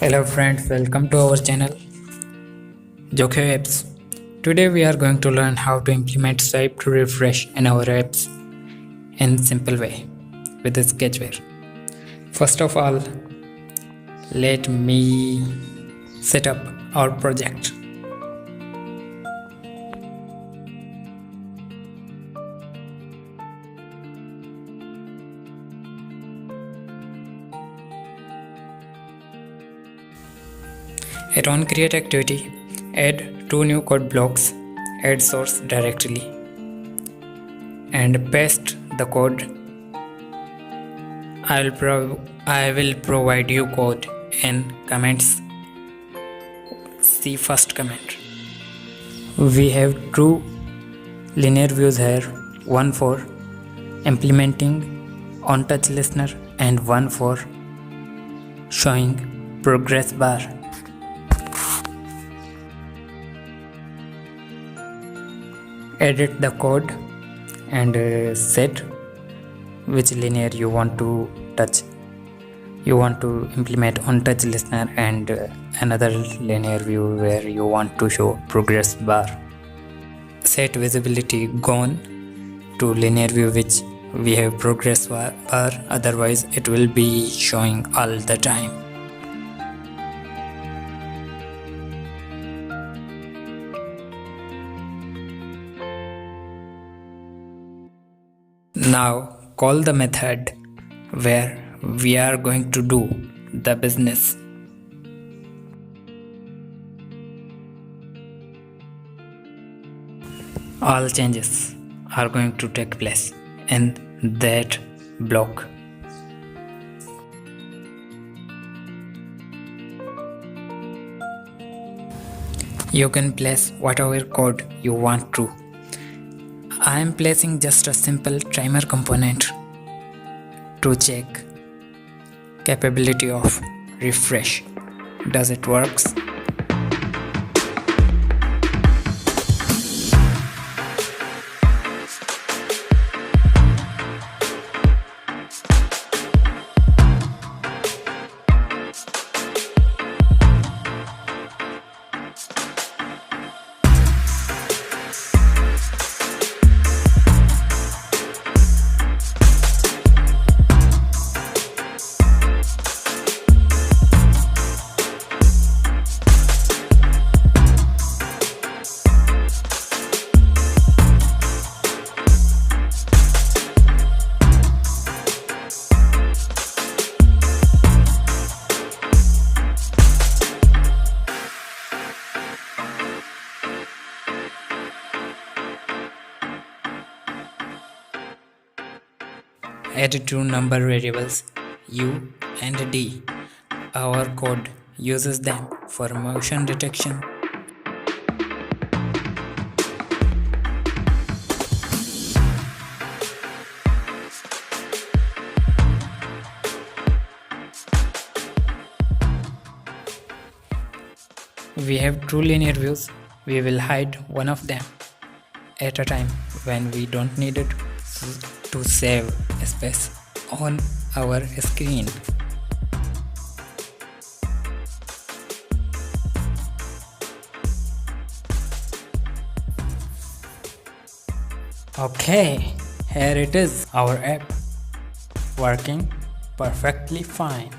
Hello friends, welcome to our channel Jokyo Apps. Today we are going to learn how to implement SwipeRefresh in our apps in simple way with the sketchware. First of all, let me set up our project. At on create activity, add 2 new code blocks, add source directly and paste the code. I will provide you code in comments. See first comment. We have 2 linear views here, one for implementing on touch listener and one for showing progress bar. Edit the code and set which linear you want to touch. You want to implement on touch listener and another linear view where you want to show progress bar. Set visibility gone to linear view which we have progress bar, otherwise it will be showing all the time. Now call the method where we are going to do the business. All changes are going to take place in that block. You can place whatever code you want to. I am placing just a simple timer component to check capability of refresh. Does it works? Add 2 number variables U and D. Our code uses them for motion detection. We have 2 linear views. We will hide one of them at a time when we don't need it to save space on our screen. Okay, here it is, our app working perfectly fine.